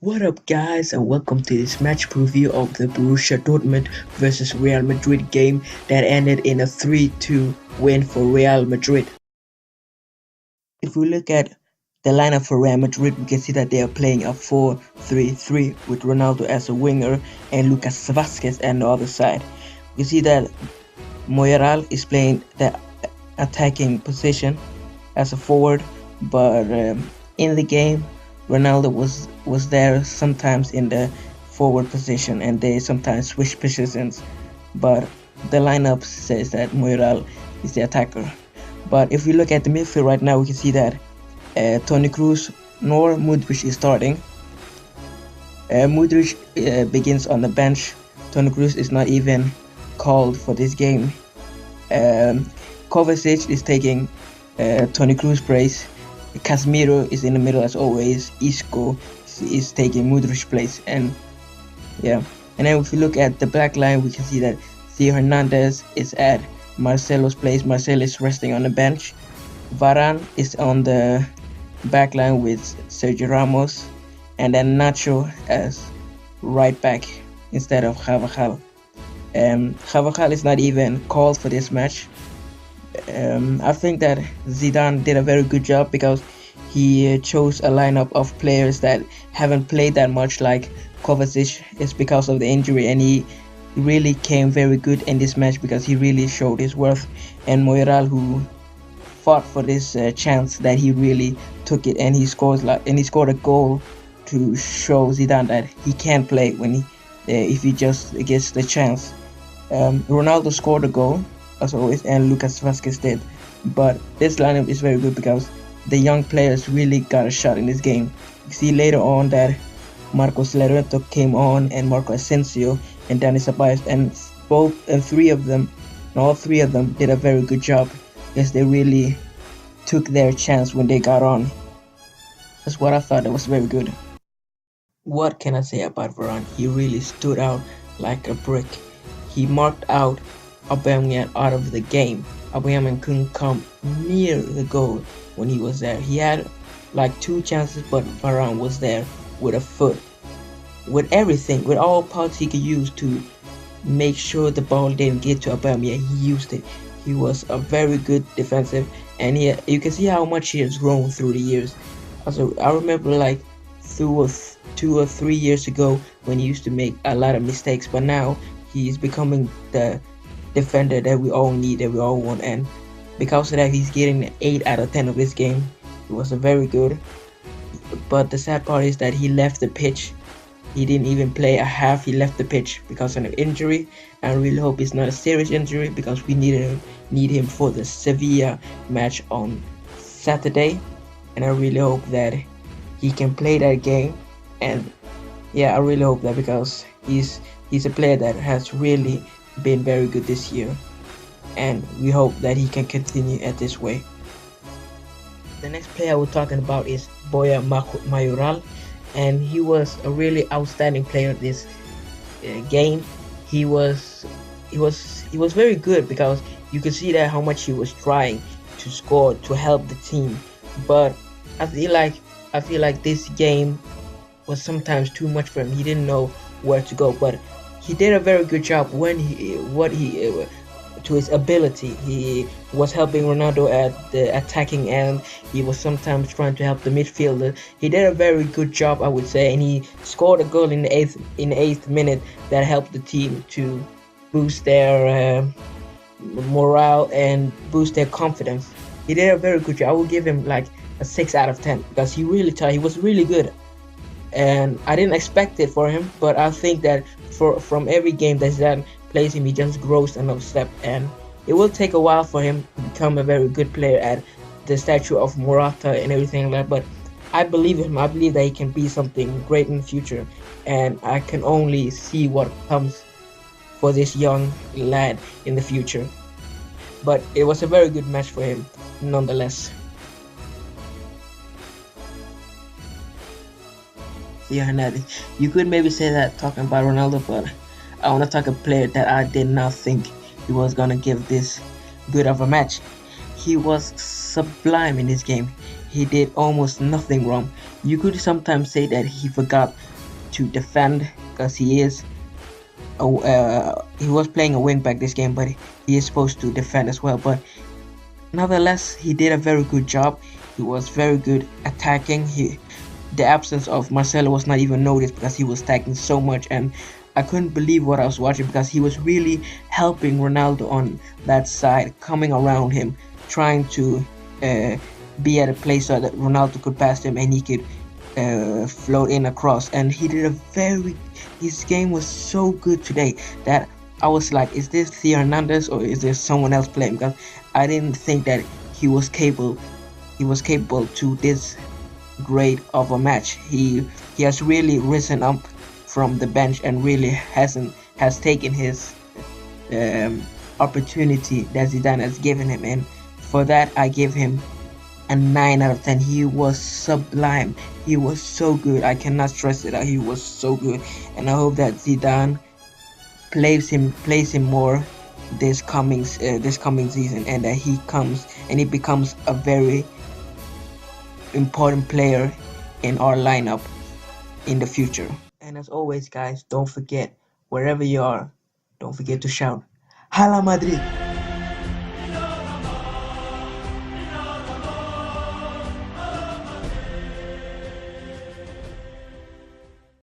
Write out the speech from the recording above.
What up, guys, and welcome to this match preview of the Borussia Dortmund versus Real Madrid game that ended in a 3-2 win for Real Madrid. If we look at the lineup for Real Madrid, we can see that they are playing a 4-3-3 with Ronaldo as a winger and Lucas Vasquez on the other side. We see that Mayoral is playing the attacking position as a forward, but in the game, Ronaldo was there sometimes in the forward position, and they sometimes switch positions. But the lineup says that Mayoral is the attacker. But if we look at the midfield right now, we can see that Toni Kroos nor Modric is starting. Modric begins on the bench. Toni Kroos is not even called for this game. Kovacic is taking Toni Kroos' place. Casemiro is in the middle as always. Isco is taking Modric's place, and yeah. And then if we look at the back line, we can see that Theo Hernandez is at Marcelo's place. Marcelo is resting on the bench. Varane is on the back line with Sergio Ramos, and then Nacho as right back instead of Carvajal. Carvajal is not even called for this match. I think that Zidane did a very good job because he chose a lineup of players that haven't played that much, like Kovacic is because of the injury, and he really came very good in this match because he really showed his worth. And Mayoral, who fought for this chance, that he really took it, and he scored a goal to show Zidane that he can play when if he just gets the chance. Ronaldo scored a goal as always, and Lucas Vasquez did. But this lineup is very good because the young players really got a shot in this game. You see later on that Marcos Llorente came on, and Marco Asensio and Dani Ceballos, and all three of them did a very good job because they really took their chance when they got on. That's what I thought. That was very good. What can I say about Varane? He really stood out like a brick. He marked out Aubameyang out of the game. Aubameyang couldn't come near the goal when he was there. He had like two chances, but Varane was there with a foot, with everything, with all parts he could use to make sure the ball didn't get to Aubameyang. He used it. He was a very good defensive, and you can see how much he has grown through the years. Also, I remember like 2 or 3 years ago when he used to make a lot of mistakes, but now he's becoming the defender that we all need, that we all want, and because of that, he's getting an 8 out of 10 of this game. It was a very good. But the sad part is that he left the pitch. He didn't even play a half. He left the pitch because of an injury. I really hope it's not a serious injury because we need him for the Sevilla match on Saturday, and I really hope that he can play that game. And yeah, I really hope that because he's a player that has really been very good this year, and we hope that he can continue at this way. The next player we're talking about is Mayoral, and he was a really outstanding player this game. He was very good because you could see that how much he was trying to score to help the team, but I feel like this game was sometimes too much for him. He didn't know where to go, but he did a very good job when to his ability. He was helping Ronaldo at the attacking end. He was sometimes trying to help the midfielder. He did a very good job, I would say, and he scored a goal in the eighth minute that helped the team to boost their morale and boost their confidence. He did a very good job. I would give him like a 6 out of 10 because he was really good, and I didn't expect it for him, but I think that from every game that Zidane plays him, he just grows another step, and it will take a while for him to become a very good player at the stature of Morata and everything like that. But I believe him. I believe that he can be something great in the future, and I can only see what comes for this young lad in the future. But it was a very good match for him, nonetheless. Yeah, Hernandez. You could maybe say that talking about Ronaldo, but I want to talk a player that I did not think he was gonna give this good of a match. He was sublime in this game. He did almost nothing wrong. You could sometimes say that he forgot to defend because he was playing a wing back this game, but he is supposed to defend as well. But nonetheless, he did a very good job. He was very good attacking. The absence of Marcelo was not even noticed because he was attacking so much, and I couldn't believe what I was watching because he was really helping Ronaldo on that side, coming around him, trying to uh, be at a place so that Ronaldo could pass him and he could float in across. And he did a very, his game was so good today that I was like, is this Theo Hernandez or is there someone else playing? Because I didn't think that he was capable. He was capable to this great of a match. He has really risen up from the bench and really has taken his um, opportunity that Zidane has given him, and for that I give him a 9 out of 10. He was sublime. He was so good. I cannot stress it out. He was so good, and I hope that Zidane plays him more this coming season, and that he comes and he becomes a very important player in our lineup in the future. And as always, guys, don't forget, wherever you are, don't forget to shout, Hala Madrid!